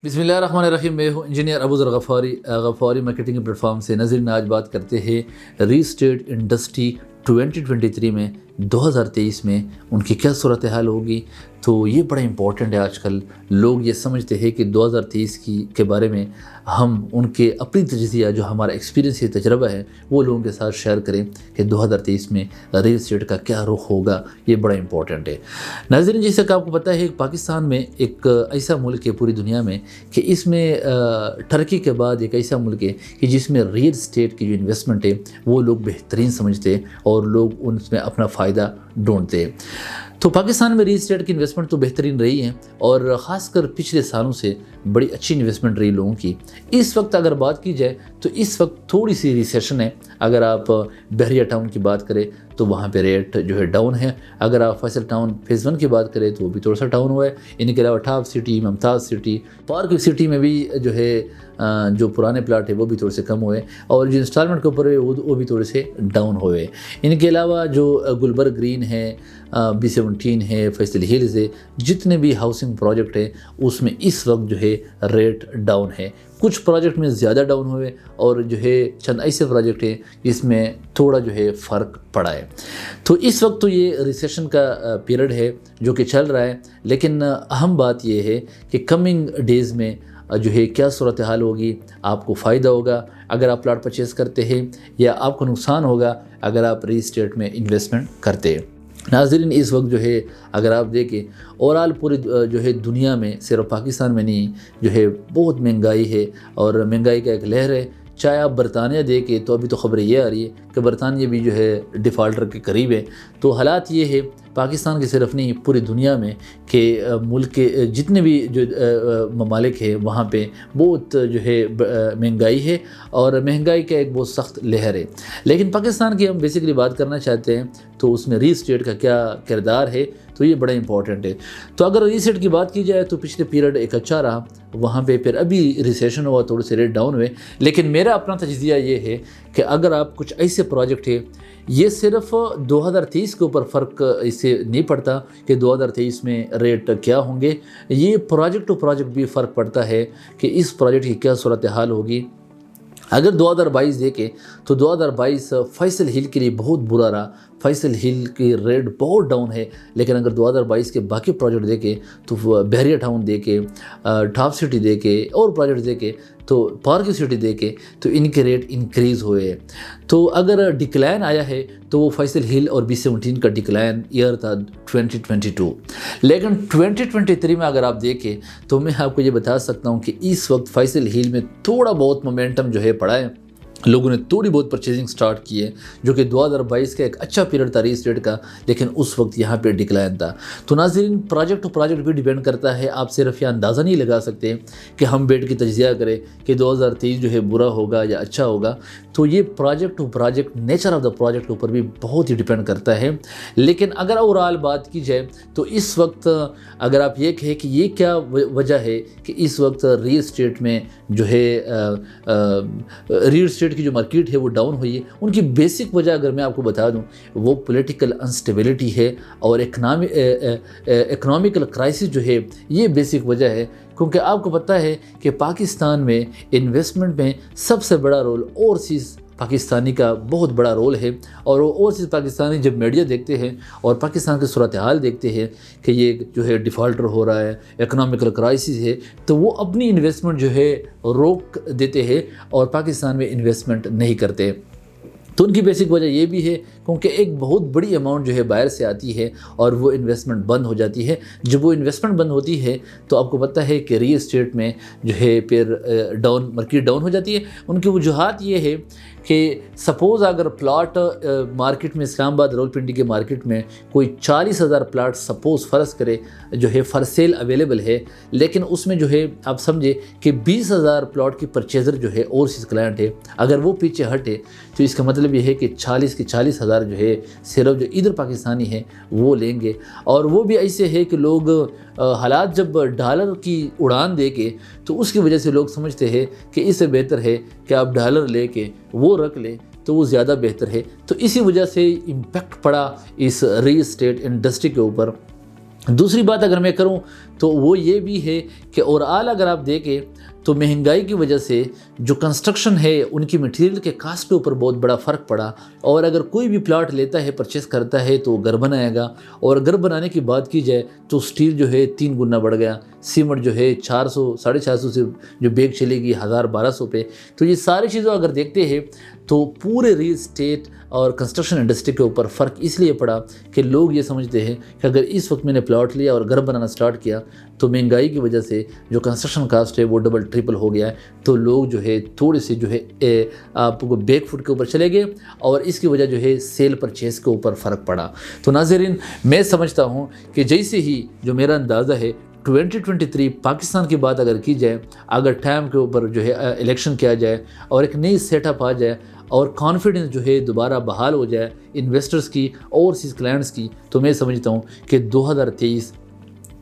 بسم اللہ الرحمن الرحیم. میں ہوں انجینئر ابو ذر غفاری. غفاری مارکیٹنگ پلیٹ فارم سے. ناظرین آج بات کرتے ہیں ریل اسٹیٹ انڈسٹری 2023 میں 2023 میں ان کی کیا صورتحال ہوگی. تو یہ بڑا امپورٹنٹ ہے. آج کل لوگ یہ سمجھتے ہیں کہ 2023 کے بارے میں ہم ان کے اپنی تجزیہ جو ہمارا ایکسپیرینس ہے تجربہ ہے وہ لوگوں کے ساتھ شیئر کریں کہ 2023 میں ریل اسٹیٹ کا کیا رخ ہوگا. یہ بڑا امپورٹنٹ ہے. ناظرین جیسے کہ آپ کو پتہ ہے پاکستان میں ایک ایسا ملک ہے پوری دنیا میں کہ اس میں ترکی کے بعد ایک ایسا ملک ہے کہ جس میں ریل اسٹیٹ کی جو انویسٹمنٹ ہے وہ لوگ بہترین سمجھتے ہیں اور لوگ ان میں اپنا فائدہ ڈھونڈتے ہیں. تو پاکستان میں ریل اسٹیٹ کی انویسٹمنٹ تو بہترین رہی ہے اور خاص کر پچھلے سالوں سے بڑی اچھی انویسٹمنٹ رہی لوگوں کی. اس وقت اگر بات کی جائے تو اس وقت تھوڑی سی ریسیشن ہے. اگر آپ بحریہ ٹاؤن کی بات کریں تو وہاں پہ ریٹ جو ہے ڈاؤن ہے. اگر آپ فیصل ٹاؤن فیز 1 کی بات کریں تو وہ بھی تھوڑا سا ڈاؤن ہوا ہے. ان کے علاوہ ٹاپ سٹی، ممتاز سٹی، پارک سٹی میں بھی جو ہے جو پرانے پلاٹ ہے وہ بھی تھوڑے سے کم ہوئے اور جو انسٹالمنٹ کے اوپر ہے وہ بھی تھوڑے سے ڈاؤن ہوئے. ان کے علاوہ جو گلبرگ گرین ہے، B17 ہے، فیصل ہلز ہے، جتنے بھی ہاؤسنگ پروجیکٹ ہے اس میں اس وقت جو ہے ریٹ ڈاؤن ہے. کچھ پروجیکٹ میں زیادہ ڈاؤن ہوئے اور جو ہے چند ایسے پروجیکٹ ہیں جس میں تھوڑا جو ہے فرق پڑا ہے. تو اس وقت تو یہ ریسیشن کا پیریڈ ہے جو کہ چل رہا ہے. لیکن اہم بات یہ ہے کہ کمنگ ڈیز میں جو ہے کیا صورتحال ہوگی. آپ کو فائدہ ہوگا اگر آپ پلاٹ پرچیز کرتے ہیں یا آپ کو نقصان ہوگا اگر آپ ریل اسٹیٹ میں انویسٹمنٹ کرتے ہیں. ناظرین اس وقت جو ہے اگر آپ دیکھیں اوورال پوری جو ہے دنیا میں صرف پاکستان میں نہیں جو ہے بہت مہنگائی ہے اور مہنگائی کا ایک لہر ہے. چاہے آپ برطانیہ دیکھیں تو ابھی تو خبریں یہ آ رہی ہے کہ برطانیہ بھی جو ہے ڈیفالٹر کے قریب ہے. تو حالات یہ ہے پاکستان کے صرف نہیں پوری دنیا میں کہ ملک کے جتنے بھی جو ممالک ہیں وہاں پہ بہت جو ہے مہنگائی ہے اور مہنگائی کا ایک بہت سخت لہر ہے. لیکن پاکستان کی ہم بیسیکلی بات کرنا چاہتے ہیں تو اس میں ریل اسٹیٹ کا کیا کردار ہے تو یہ بڑا امپورٹنٹ ہے. تو اگر ریل اسٹیٹ کی بات کی جائے تو پچھلے پیریڈ ایک اچھا رہا. وہاں پہ پھر ابھی ریسیشن ہوا، تھوڑے سے ریٹ ڈاؤن ہوئے. لیکن میرا اپنا تجزیہ یہ ہے کہ اگر آپ کچھ ایسے پروجیکٹ ہے یہ صرف 2023 کے اوپر فرق اس سے نہیں پڑتا کہ 2023 میں ریٹ کیا ہوں گے. یہ پروجیکٹ ٹو پروجیکٹ بھی فرق پڑتا ہے کہ اس پروجیکٹ کی کیا صورتحال ہوگی. اگر 2022 دیکھیں تو 2022 فیصل ہل کے لیے بہت برا رہا. فیصل ہل کی ریٹ بہت ڈاؤن ہے. لیکن اگر 2022 کے باقی پروجیکٹ دیکھیں تو بحریہ ٹاؤن دیکھیں، ٹاپ سٹی دیکھیں اور پروجیکٹ دیکھیں تو پارک سٹی دیکھیں تو ان کے ریٹ انکریز ہوئے. تو اگر ڈکلائن آیا ہے تو وہ فیصل ہل اور B17 کا ڈکلائن ایئر تھا 2022. لیکن 2023 میں اگر آپ دیکھیں تو میں آپ کو یہ بتا سکتا ہوں کہ اس وقت فیصل ہل میں تھوڑا بہت مومنٹم جو ہے پڑا ہے. لوگوں نے تھوڑی بہت پرچیزنگ سٹارٹ کی ہے جو کہ 2022 کا ایک اچھا پیریڈ تھا ریل اسٹیٹ کا. لیکن اس وقت یہاں پہ ڈکلائن تھا. تو ناظرین پروجیکٹ ٹو پروجیکٹ بھی ڈیپینڈ کرتا ہے. آپ صرف یہ اندازہ نہیں لگا سکتے کہ ہم بیٹھ کے تجزیہ کریں کہ 2023 جو ہے برا ہوگا یا اچھا ہوگا. تو یہ project to project nature of the project کے اوپر بھی بہت ہی ڈیپینڈ کرتا ہے. لیکن اگر اوورال بات کی جائے تو اس وقت اگر آپ یہ کہیں کہ یہ کیا وجہ ہے کہ اس وقت ریل اسٹیٹ میں جو ہے ریل اسٹیٹ کی جو مارکیٹ ہے وہ ڈاؤن ہوئی ہے، ان کی بیسک وجہ اگر میں آپ کو بتا دوں وہ پولیٹیکل انسٹیبلٹی ہے اور اکنامیکل کرائسس جو ہے یہ بیسک وجہ ہے. کیونکہ آپ کو پتہ ہے کہ پاکستان میں انویسٹمنٹ میں سب سے بڑا رول اوورسیز پاکستانی کا بہت بڑا رول ہے. اور وہ اوورسیز پاکستانی جب میڈیا دیکھتے ہیں اور پاکستان کی صورتحال دیکھتے ہیں کہ یہ جو ہے ڈیفالٹر ہو رہا ہے، اکنامیکل کرائسس ہے، تو وہ اپنی انویسٹمنٹ جو ہے روک دیتے ہیں اور پاکستان میں انویسٹمنٹ نہیں کرتے. تو ان کی بیسک وجہ یہ بھی ہے کیونکہ ایک بہت بڑی اماؤنٹ جو ہے باہر سے آتی ہے اور وہ انویسٹمنٹ بند ہو جاتی ہے. جب وہ انویسٹمنٹ بند ہوتی ہے تو آپ کو پتہ ہے کہ ریل اسٹیٹ میں جو ہے پھر مارکیٹ ڈاؤن ہو جاتی ہے. ان کی وجوہات یہ ہے کہ سپوز اگر پلاٹ مارکیٹ میں اسلام آباد راولپنڈی کے مارکیٹ میں کوئی 40,000 پلاٹ سپوز فرض کرے جو ہے فار سیل اویلیبل ہے، لیکن اس میں جو ہے آپ سمجھے کہ 20,000 پلاٹ کی پرچیزر جو ہے اوورسیز کلائنٹ ہے. اگر وہ پیچھے ہٹے تو اس کا مطلب یہ ہے کہ 40,000 جو ہے صرف جو ادھر پاکستانی ہے وہ لیں گے. اور وہ بھی ایسے ہے کہ لوگ حالات جب ڈالر کی اڑان دے کے تو اس کی وجہ سے لوگ سمجھتے ہیں کہ اس سے بہتر ہے کہ آپ ڈالر لے کے وہ رکھ لیں تو وہ زیادہ بہتر ہے. تو اسی وجہ سے امپیکٹ پڑا اس ریل اسٹیٹ انڈسٹری کے اوپر. دوسری بات اگر میں کروں تو وہ یہ بھی ہے کہ اور اعلیٰ اگر آپ دیکھیں تو مہنگائی کی وجہ سے جو کنسٹرکشن ہے ان کی مٹیریل کے کاسٹ کے اوپر بہت بڑا فرق پڑا، اور اگر کوئی بھی پلاٹ لیتا ہے پرچیز کرتا ہے تو وہ گھر بنائے گا، اور گھر بنانے کی بات کی جائے تو سٹیل جو ہے 3 گنا بڑھ گیا، سیمنٹ جو ہے 400 450 سے جو بیگ چلے گی 1200 پہ۔ تو یہ ساری چیزیں اگر دیکھتے ہیں تو پورے ریل اسٹیٹ اور کنسٹرکشن انڈسٹری کے اوپر فرق اس لیے پڑا کہ لوگ یہ سمجھتے ہیں کہ اگر اس وقت میں نے پلاٹ لیا اور گھر بنانا سٹارٹ کیا تو مہنگائی کی وجہ سے جو کنسٹرکشن کاسٹ ہے وہ ڈبل ٹرپل ہو گیا ہے، تو لوگ جو ہے تھوڑے سے جو ہے آپ کو بیک فٹ کے اوپر چلے گئے، اور اس کی وجہ جو ہے سیل پرچیز کے اوپر فرق پڑا۔ تو ناظرین، میں سمجھتا ہوں کہ جیسے ہی جو میرا اندازہ ہے 2023 پاکستان کی بات اگر کی جائے، اگر ٹائم کے اوپر جو ہے الیکشن کیا جائے اور ایک نئی سیٹ اپ آ جائے اور کانفیڈنس جو ہے دوبارہ بحال ہو جائے انویسٹرز کی، اوورسیز کلائنٹس کی، تو میں سمجھتا ہوں کہ 2023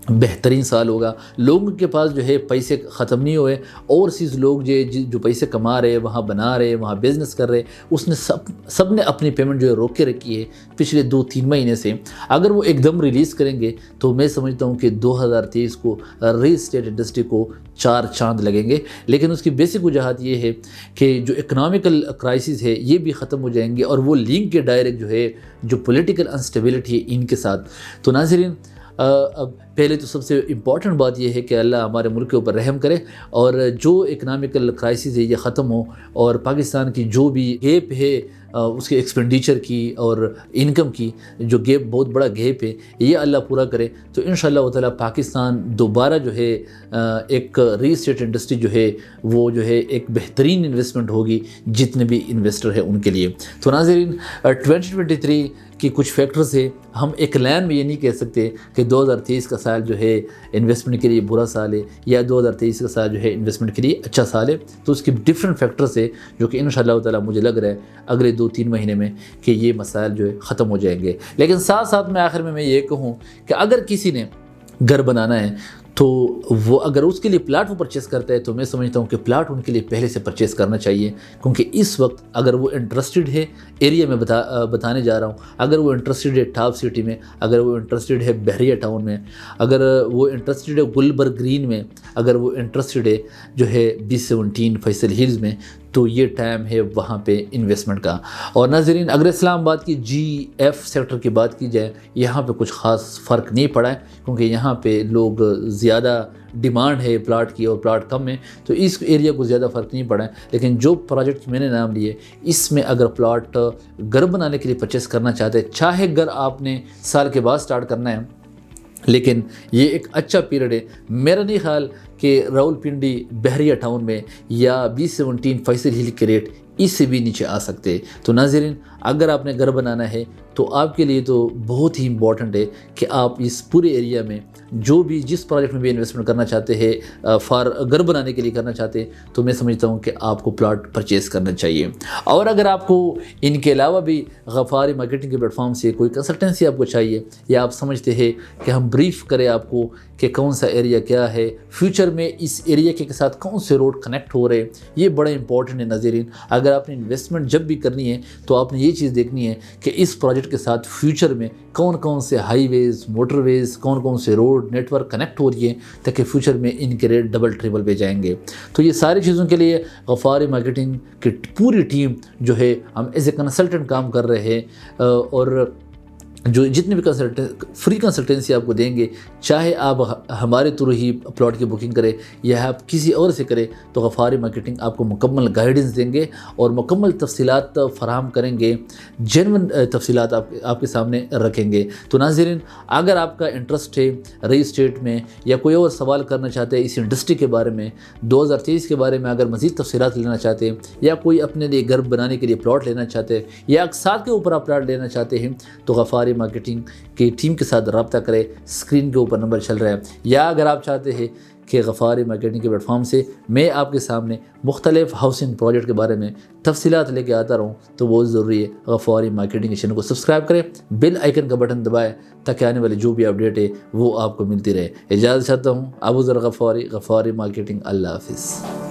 بہترین سال ہوگا۔ لوگوں کے پاس جو ہے پیسے ختم نہیں ہوئے، اوورسیز لوگ جو پیسے کما رہے، وہاں بنا رہے، وہاں بزنس کر رہے، اس نے سب نے اپنی پیمنٹ جو ہے روک کے رکھی ہے پچھلے 2-3 مہینے سے۔ اگر وہ ایک دم ریلیز کریں گے تو میں سمجھتا ہوں کہ 2023 کو ریل اسٹیٹ انڈسٹری کو 4 چاند لگیں گے۔ لیکن اس کی بیسک وجوہات یہ ہے کہ جو اکنامیکل کرائسس ہے یہ بھی ختم ہو جائیں گے، اور وہ لنک کے ڈائریکٹ جو ہے جو پولیٹیکل انسٹیبلٹی ہے ان کے ساتھ۔ تو ناظرین، پہلے تو سب سے امپورٹنٹ بات یہ ہے کہ اللہ ہمارے ملک کے اوپر رحم کرے، اور جو اکنامیکل کرائسس ہے یہ ختم ہو، اور پاکستان کی جو بھی گیپ ہے اس کے ایکسپینڈیچر کی اور انکم کی جو گیپ، بہت بڑا گیپ ہے، یہ اللہ پورا کرے۔ تو انشاءاللہ تعالیٰ پاکستان دوبارہ جو ہے ایک ریل اسٹیٹ انڈسٹری جو ہے وہ جو ہے ایک بہترین انویسٹمنٹ ہوگی جتنے بھی انویسٹر ہیں ان کے لیے۔ تو ناظرین، 2023 کی کچھ فیکٹرز ہے، ہم ایک لائن میں یہ نہیں کہہ سکتے کہ 2023 کا سال جو ہے انویسٹمنٹ کے لیے برا سال ہے، یا 2023 کا سال جو ہے انویسٹمنٹ کے لیے اچھا سال ہے۔ تو اس کی ڈفرینٹ فیکٹرز ہے جو کہ انشاءاللہ تعالیٰ مجھے لگ رہا ہے اگلے 2-3 مہینے میں کہ یہ مسائل جو ہے ختم ہو جائیں گے۔ لیکن ساتھ ساتھ میں آخر میں یہ کہوں کہ اگر کسی نے گھر بنانا ہے تو وہ اگر اس کے لیے پلاٹ وہ پرچیز کرتا ہے تو میں سمجھتا ہوں کہ پلاٹ ان کے لیے پہلے سے پرچیز کرنا چاہیے، کیونکہ اس وقت اگر وہ انٹرسٹڈ ہے، ایریا میں بتانے جا رہا ہوں، اگر وہ انٹرسٹڈ ہے ٹاپ سٹی میں، اگر وہ انٹرسٹڈ ہے بحریہ ٹاؤن میں، اگر وہ انٹرسٹڈ ہے گلبرگ گرین میں، اگر وہ انٹرسٹڈ ہے جو ہے B17 فیصل ہلز میں، تو یہ ٹائم ہے وہاں پہ انویسٹمنٹ کا۔ اور ناظرین، اگر اسلام آباد کی GF سیکٹر کی بات کی جائے، یہاں پہ کچھ خاص فرق نہیں پڑا ہے، کیونکہ یہاں پہ لوگ زیادہ ڈیمانڈ ہے پلاٹ کی اور پلاٹ کم ہے، تو اس ایریا کو زیادہ فرق نہیں پڑا ہے۔ لیکن جو پروجیکٹ میں نے نام لیے، اس میں اگر پلاٹ گھر بنانے کے لیے پرچیز کرنا چاہتے ہیں، چاہے گھر آپ نے سال کے بعد سٹارٹ کرنا ہے، لیکن یہ ایک اچھا پیریڈ ہے۔ میرا نہیں خیال کہ راولپنڈی بحریہ ٹاؤن میں یا B17 فیصل ہل کے ریٹ اس سے بھی نیچے آ سکتے۔ تو ناظرین، اگر آپ نے گھر بنانا ہے تو آپ کے لیے تو بہت ہی امپورٹنٹ ہے کہ آپ اس پورے ایریا میں جو بھی جس پروجیکٹ میں بھی انویسٹمنٹ کرنا چاہتے ہیں، گھر بنانے کے لیے کرنا چاہتے ہیں، تو میں سمجھتا ہوں کہ آپ کو پلاٹ پرچیز کرنا چاہیے۔ اور اگر آپ کو ان کے علاوہ بھی غفاری مارکیٹنگ کے پلیٹ فارم سے کوئی کنسلٹنسی آپ کو چاہیے، یا آپ سمجھتے ہیں کہ ہم بریف کریں آپ کو کہ کون سا ایریا کیا ہے، فیوچر میں اس ایریا کے ساتھ کون سے روڈ کنیکٹ ہو رہے، یہ بڑا امپورٹنٹ ہے ناظرین۔ اگر آپ نے انویسٹمنٹ جب بھی کرنی ہے تو آپ نے یہ چیز دیکھنی ہے کہ اس پروجیکٹ کے ساتھ فیوچر میں کون کون سے ہائی ویز، موٹر ویز، کون کون سے روڈ نیٹ ورک کنیکٹ ہو رہی ہیں، تاکہ فیوچر میں ان کے ریٹ ڈبل ٹریبل پہ جائیں گے۔ تو یہ ساری چیزوں کے لیے غفاری مارکیٹنگ کی پوری ٹیم جو ہے ہم ایز اے کنسلٹنٹ کام کر رہے ہیں، اور جو جتنے بھی فری کنسلٹنسی آپ کو دیں گے، چاہے آپ ہمارے تھرو ہی پلاٹ کی بکنگ کریں یا آپ کسی اور سے کریں، تو غفاری مارکیٹنگ آپ کو مکمل گائیڈنس دیں گے اور مکمل تفصیلات فراہم کریں گے، جینوئن تفصیلات آپ کے سامنے رکھیں گے۔ تو ناظرین، اگر آپ کا انٹرسٹ ہے ریل اسٹیٹ میں، یا کوئی اور سوال کرنا چاہتے ہیں اس انڈسٹری کے بارے میں، 2023 کے بارے میں اگر مزید تفصیلات لینا چاہتے ہیں، یا کوئی اپنے لیے گھر بنانے کے لیے پلاٹ لینا چاہتے ہیں، یا اقساط کے اوپر آپ پلاٹ لینا چاہتے ہیں، تو غفاری مارکیٹنگ کی ٹیم کے ساتھ رابطہ کریں۔ اسکرین کے اوپر نمبر چل رہا ہے، یا اگر آپ چاہتے ہیں کہ غفاری مارکیٹنگ کے پلیٹ فارم سے میں آپ کے سامنے مختلف ہاؤسنگ پروجیکٹ کے بارے میں تفصیلات لے کے آتا رہوں، تو بہت ضروری ہے غفاری مارکیٹنگ کے چینل کو سبسکرائب کریں، بیل آئیکن کا بٹن دبائیں، تاکہ آنے والی جو بھی اپڈیٹ ہے وہ آپ کو ملتی رہے۔ اجازت چاہتا ہوں، ابو ذر غفاری، غفاری مارکیٹنگ۔ اللہ حافظ۔